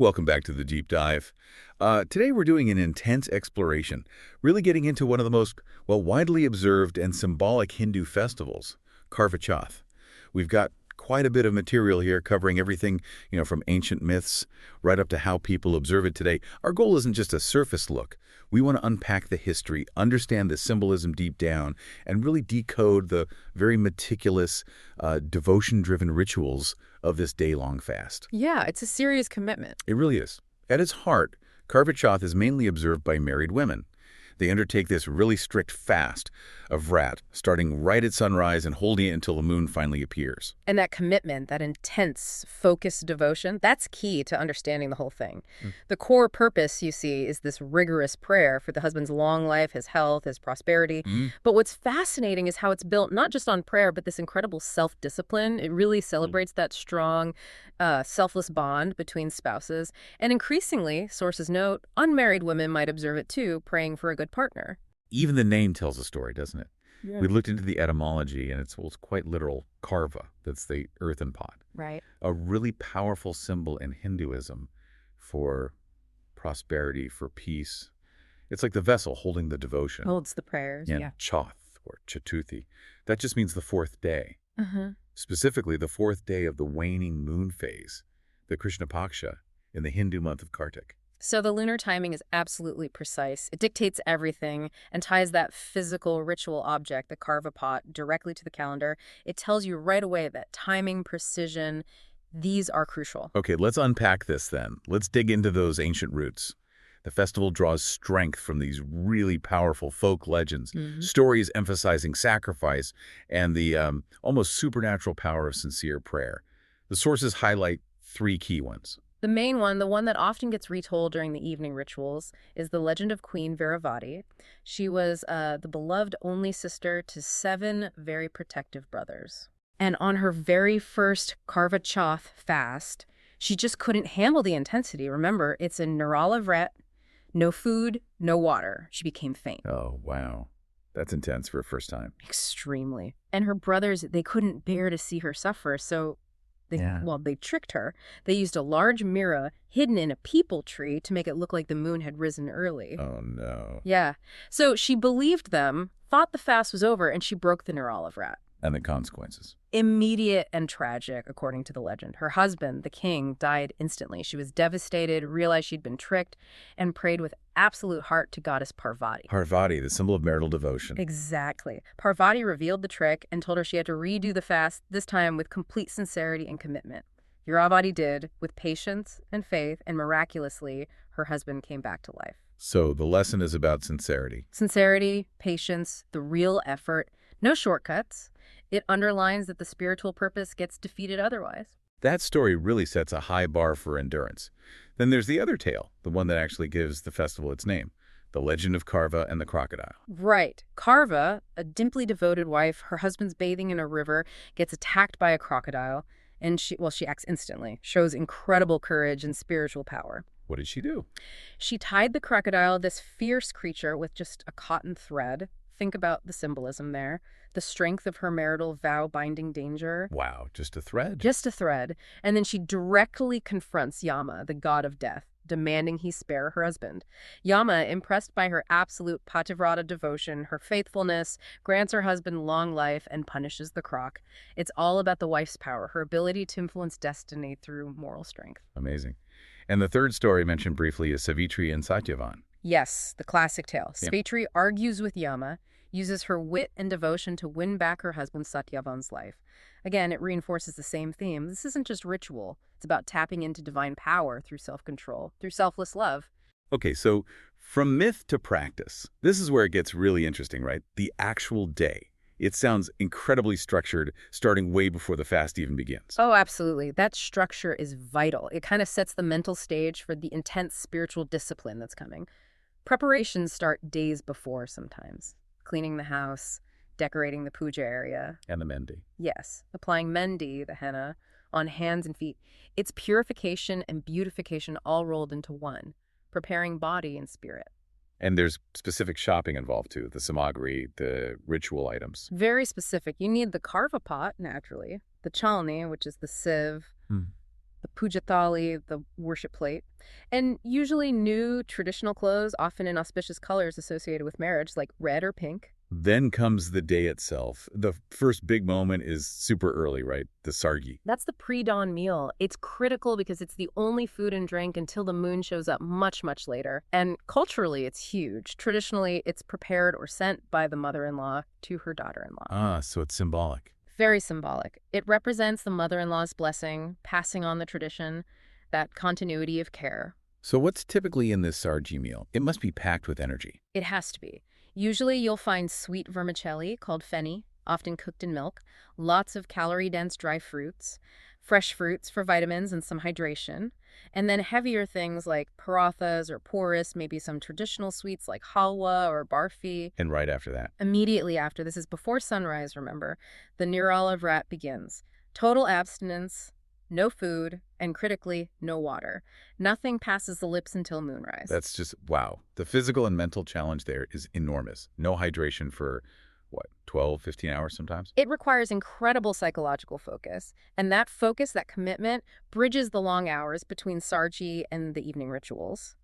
Welcome back to the Deep Dive. Today we're doing an intense exploration, really getting into one of the most, widely observed and symbolic Hindu festivals, Karva Chauth. We've got quite a bit of material here covering everything, from ancient myths right up to how people observe it today. Our goal isn't just a surface look. We want to unpack the history, understand the symbolism deep down, and really decode the very meticulous, devotion-driven rituals of this day-long fast. Yeah, it's a serious commitment. It really is. At its heart, Karva Chauth is mainly observed by married women. They undertake this really strict fast of vrat, starting right at sunrise and holding it until the moon finally appears. And that commitment, that intense, focused devotion, that's key to understanding the whole thing. The core purpose, you see, is this rigorous prayer for the husband's long life, his health, his prosperity. But what's fascinating is how it's built not just on prayer, but this incredible self-discipline. It really celebrates that strong, selfless bond between spouses. And increasingly, sources note, unmarried women might observe it too, praying for a good partner. Even the name tells a story, doesn't it? Yeah. We looked into the etymology, and it's quite literal. Karva, that's the earthen pot. Right. A really powerful symbol in Hinduism for prosperity, for peace. It's like the vessel holding the devotion. Holds the prayers, yeah. Chauth, or Chatuthi. That just means the fourth day. Specifically, the fourth day of the waning moon phase, the Krishna Paksha, in the Hindu month of Kartik. So the lunar timing is absolutely precise. It dictates everything and ties that physical ritual object, the Karva pot, directly to the calendar. It tells you right away that timing, precision, these are crucial. Okay, let's unpack this then. Let's dig into those ancient roots. The festival draws strength from these really powerful folk legends, stories emphasizing sacrifice and the almost supernatural power of sincere prayer. The sources highlight three key ones. The main one, the one that often gets retold during the evening rituals, is the legend of Queen Viravati. She was the beloved only sister to 7 very protective brothers. And on her very first Karva Chauth fast, she just couldn't handle the intensity. Remember, it's a Nirala Vrat, no food, no water. She became faint. Oh, wow. That's intense for a first time. Extremely. And her brothers, they couldn't bear to see her suffer, so they tricked her. They used a large mirror hidden in a peepal tree to make it look like the moon had risen early. Oh, no. Yeah. So she believed them, thought the fast was over, and she broke the Nirala Vrat. And the consequences? Immediate and tragic, according to the legend. Her husband, the king, died instantly. She was devastated, realized she'd been tricked, and prayed with absolute heart to goddess Parvati. Parvati, the symbol of marital devotion. Exactly. Parvati revealed the trick and told her she had to redo the fast, this time with complete sincerity and commitment. Viravati did, with patience and faith, and miraculously, her husband came back to life. So the lesson is about sincerity. Sincerity, patience, the real effort, no shortcuts. It underlines that the spiritual purpose gets defeated otherwise. That story really sets a high bar for endurance. Then there's the other tale, the one that actually gives the festival its name, the legend of Karva and the crocodile. Right. Karva, a deeply devoted wife, her husband's bathing in a river, gets attacked by a crocodile, and she acts instantly, shows incredible courage and spiritual power. What did she do? She tied the crocodile, this fierce creature, with just a cotton thread. Think about the symbolism there. The strength of her marital vow binding danger. Wow, just a thread? Just a thread. And then she directly confronts Yama, the god of death, demanding he spare her husband. Yama, impressed by her absolute pativrata devotion, her faithfulness, grants her husband long life and punishes the croc. It's all about the wife's power, her ability to influence destiny through moral strength. Amazing. And the third story mentioned briefly is Savitri and Satyavan. Yes, the classic tale. Savitri argues with Yama, uses her wit and devotion to win back her husband Satyavan's life. Again, it reinforces the same theme. This isn't just ritual. It's about tapping into divine power through self-control, through selfless love. Okay, so from myth to practice, this is where it gets really interesting, right? The actual day. It sounds incredibly structured, starting way before the fast even begins. Oh, absolutely. That structure is vital. It kind of sets the mental stage for the intense spiritual discipline that's coming. Preparations start days before sometimes. Cleaning the house, decorating the puja area. And the mendi. Yes, applying mendi, the henna, on hands and feet. It's purification and beautification all rolled into one, preparing body and spirit. And there's specific shopping involved too, the samagri, the ritual items. Very specific. You need the karva pot, naturally, the chalni, which is the sieve, the puja thali, the worship plate, and usually new traditional clothes, often in auspicious colors associated with marriage, like red or pink. Then comes the day itself. The first big moment is super early, right? The sargi. That's the pre-dawn meal. It's critical because it's the only food and drink until the moon shows up much, much later. And culturally, it's huge. Traditionally, it's prepared or sent by the mother-in-law to her daughter-in-law. Ah, so it's symbolic. Very symbolic. It represents the mother-in-law's blessing, passing on the tradition, that continuity of care. So what's typically in this sargi meal? It must be packed with energy. It has to be. Usually you'll find sweet vermicelli called feni, often cooked in milk, lots of calorie-dense dry fruits, fresh fruits for vitamins and some hydration, and then heavier things like parathas or porous, maybe some traditional sweets like halwa or barfi. And right after that. Immediately after, this is before sunrise, remember, the Nirala Vrat begins. Total abstinence, no food, and critically, no water. Nothing passes the lips until moonrise. That's just, wow. The physical and mental challenge there is enormous. No hydration for, what, 12, 15 hours sometimes? It requires incredible psychological focus, and that focus, that commitment, bridges the long hours between sarji and the evening rituals.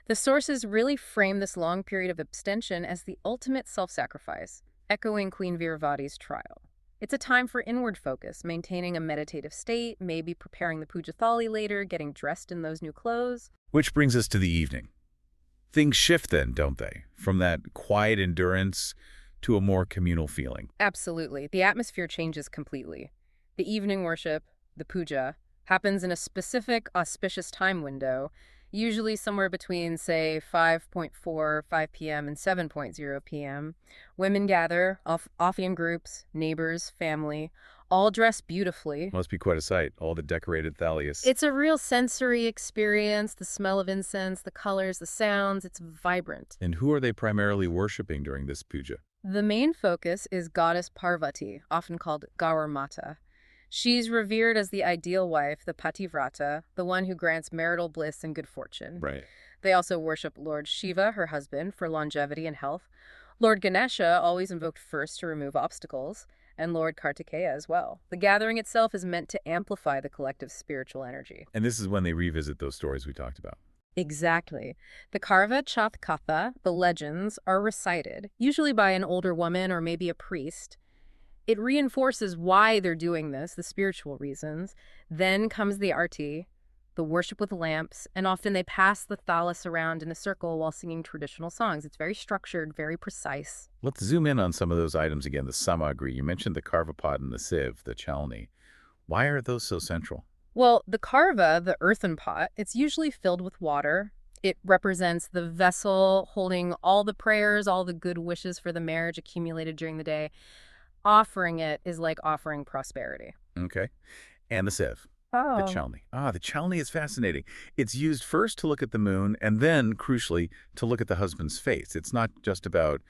The sources really frame this long period of abstention as the ultimate self-sacrifice, echoing Queen Veeravati's trial. It's a time for inward focus, maintaining a meditative state, maybe preparing the puja thali later, getting dressed in those new clothes. Which brings us to the evening. Things shift then, don't they? From that quiet endurance to a more communal feeling. Absolutely. The atmosphere changes completely. The evening worship, the puja, happens in a specific auspicious time window, usually somewhere between, say, 5 p.m. and 7 p.m. Women gather, often in groups, neighbors, family, all dressed beautifully. Must be quite a sight, all the decorated thalias. It's a real sensory experience, the smell of incense, the colors, the sounds, it's vibrant. And who are they primarily worshipping during this puja? The main focus is goddess Parvati, often called Gaur Mata. She's revered as the ideal wife, the Pativrata, the one who grants marital bliss and good fortune. Right. They also worship Lord Shiva, her husband, for longevity and health. Lord Ganesha, always invoked first to remove obstacles, and Lord Kartikeya as well. The gathering itself is meant to amplify the collective spiritual energy. And this is when they revisit those stories we talked about. Exactly. The Karva Chauth katha, the legends, are recited, usually by an older woman or maybe a priest. It reinforces why they're doing this, the spiritual reasons. Then comes the arti, the worship with lamps, and often they pass the thalas around in a circle while singing traditional songs. It's very structured, very precise. Let's zoom in on some of those items again. The samagri, you mentioned the karva pot and the sieve, the chalni. Why are those so central? Well, the karva, the earthen pot, it's usually filled with water. It represents the vessel holding all the prayers, all the good wishes for the marriage accumulated during the day. Offering it is like offering prosperity. Okay. And the sieve. Oh. The chalni. The chalni is fascinating. It's used first to look at the moon and then, crucially, to look at the husband's face. It's not just about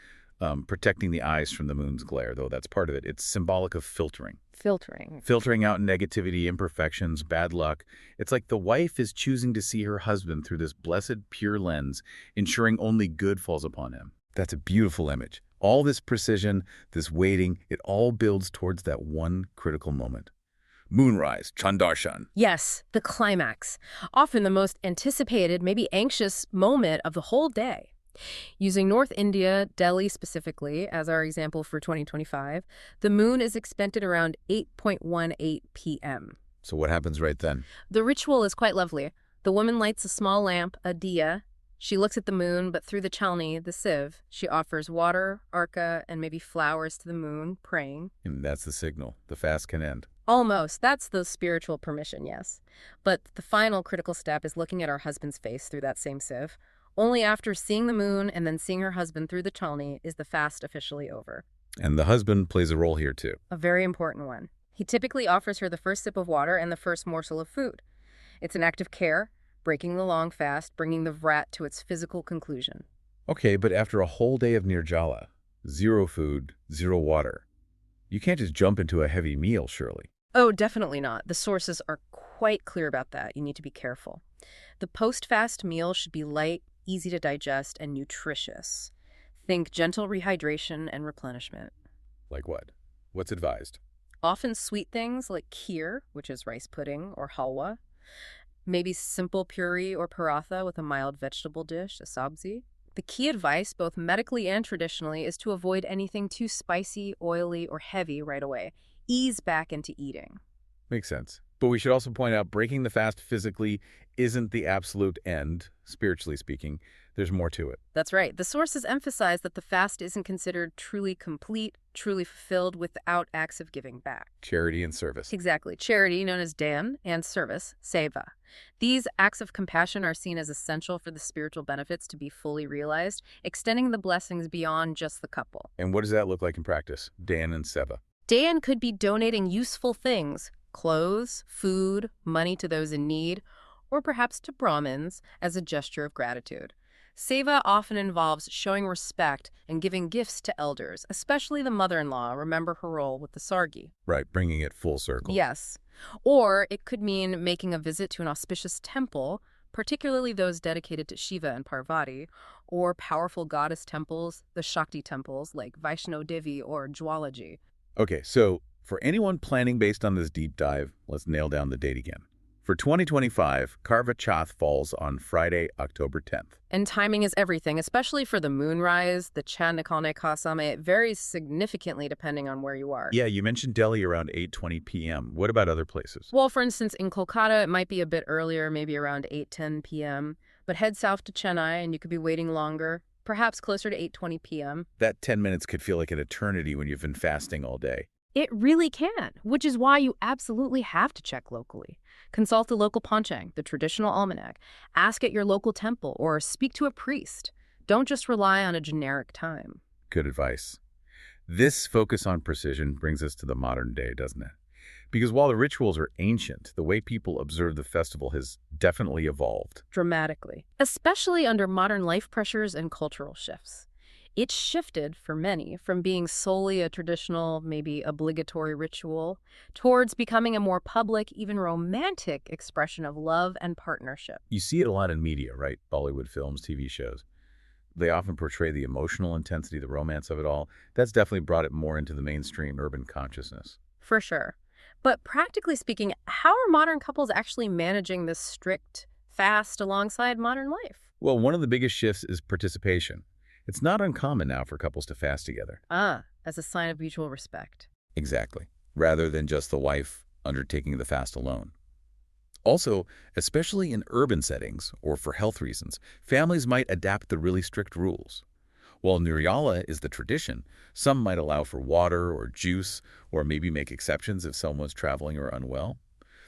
protecting the eyes from the moon's glare, though that's part of it. It's symbolic of filtering. Filtering out negativity, imperfections, bad luck. It's like the wife is choosing to see her husband through this blessed, pure lens, ensuring only good falls upon him. That's a beautiful image. All this precision, this waiting, it all builds towards that one critical moment. Moonrise, Darshan. Yes, the climax. Often the most anticipated, maybe anxious moment of the whole day. Using North India, Delhi specifically, as our example for 2025, the moon is expected around 8:18 p.m. So what happens right then? The ritual is quite lovely. The woman lights a small lamp, a diya. She looks at the moon, but through the chalni, the sieve, she offers water, arka, and maybe flowers to the moon, praying. And that's the signal. The fast can end. Almost. That's the spiritual permission, yes. But the final critical step is looking at our husband's face through that same sieve. Only after seeing the moon and then seeing her husband through the chalni is the fast officially over. And the husband plays a role here, too. A very important one. He typically offers her the first sip of water and the first morsel of food. It's an act of care, breaking the long fast, bringing the vrat to its physical conclusion. Okay, but after a whole day of nirjala, zero food, zero water, you can't just jump into a heavy meal, surely. Oh, definitely not. The sources are quite clear about that. You need to be careful. The post-fast meal should be light, easy to digest, and nutritious. Think gentle rehydration and replenishment. Like what? What's advised? Often sweet things like kheer, which is rice pudding, or halwa. Maybe simple puri or paratha with a mild vegetable dish, a sabzi. The key advice, both medically and traditionally, is to avoid anything too spicy, oily, or heavy right away. Ease back into eating. Makes sense. But we should also point out breaking the fast physically isn't the absolute end, spiritually speaking. There's more to it. That's right. The sources emphasize that the fast isn't considered truly complete, truly fulfilled without acts of giving back. Charity and service. Exactly. Charity, known as Daan, and service, Seva. These acts of compassion are seen as essential for the spiritual benefits to be fully realized, extending the blessings beyond just the couple. And what does that look like in practice? Daan and Seva. Daan could be donating useful things, clothes, food, money to those in need, or perhaps to Brahmins as a gesture of gratitude. Seva often involves showing respect and giving gifts to elders, especially the mother-in-law. Remember her role with the sargi. Right, bringing it full circle. Yes. Or it could mean making a visit to an auspicious temple, particularly those dedicated to Shiva and Parvati, or powerful goddess temples, the Shakti temples like Vaishno Devi or Jwalaji. Okay, so for anyone planning based on this deep dive, let's nail down the date again. For 2025, Karva Chauth falls on Friday, October 10th. And timing is everything, especially for the Moonrise, the Chandikalne Kasame. It varies significantly depending on where you are. Yeah, you mentioned Delhi around 8:20 p.m. What about other places? Well, for instance, in Kolkata, it might be a bit earlier, maybe around 8:10 p.m. But head south to Chennai and you could be waiting longer, perhaps closer to 8:20 p.m. That 10 minutes could feel like an eternity when you've been fasting all day. It really can, which is why you absolutely have to check locally. Consult the local panchang, the traditional almanac. Ask at your local temple or speak to a priest. Don't just rely on a generic time. Good advice. This focus on precision brings us to the modern day, doesn't it? Because while the rituals are ancient, the way people observe the festival has definitely evolved. Dramatically, especially under modern life pressures and cultural shifts. It's shifted for many from being solely a traditional, maybe obligatory ritual towards becoming a more public, even romantic expression of love and partnership. You see it a lot in media, right? Bollywood films, TV shows. They often portray the emotional intensity, the romance of it all. That's definitely brought it more into the mainstream urban consciousness. For sure. But practically speaking, how are modern couples actually managing this strict fast alongside modern life? Well, one of the biggest shifts is participation. It's not uncommon now for couples to fast together. As a sign of mutual respect. Exactly. Rather than just the wife undertaking the fast alone. Also, especially in urban settings or for health reasons, families might adapt the really strict rules. While Nirjala is the tradition, some might allow for water or juice or maybe make exceptions if someone's traveling or unwell.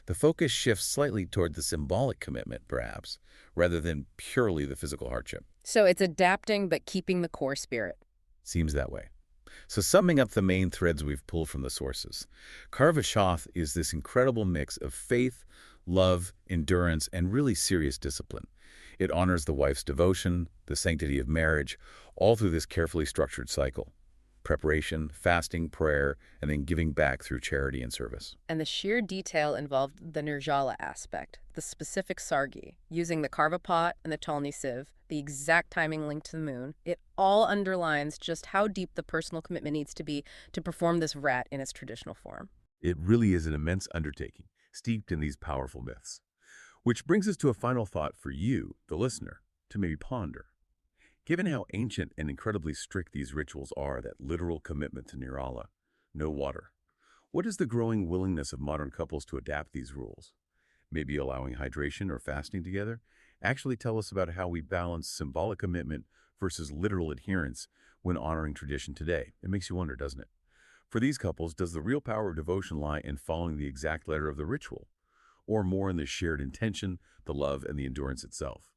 The focus shifts slightly toward the symbolic commitment, perhaps, rather than purely the physical hardship. So it's adapting but keeping the core spirit. Seems that way. So summing up the main threads we've pulled from the sources, Karva Chauth is this incredible mix of faith, love, endurance, and really serious discipline. It honors the wife's devotion, the sanctity of marriage, all through this carefully structured cycle. Preparation, fasting, prayer, and then giving back through charity and service. And the sheer detail involved the Nirjala aspect, the specific sargi, using the Karva pot and the Tolni sieve, the exact timing linked to the moon. It all underlines just how deep the personal commitment needs to be to perform this vrat in its traditional form. It really is an immense undertaking, steeped in these powerful myths. Which brings us to a final thought for you, the listener, to maybe ponder. Given how ancient and incredibly strict these rituals are, that literal commitment to Nirjala, no water, what is the growing willingness of modern couples to adapt these rules? Maybe allowing hydration or fasting together? Actually tell us about how we balance symbolic commitment versus literal adherence when honoring tradition today. It makes you wonder, doesn't it? For these couples, does the real power of devotion lie in following the exact letter of the ritual, or more in the shared intention, the love, and the endurance itself?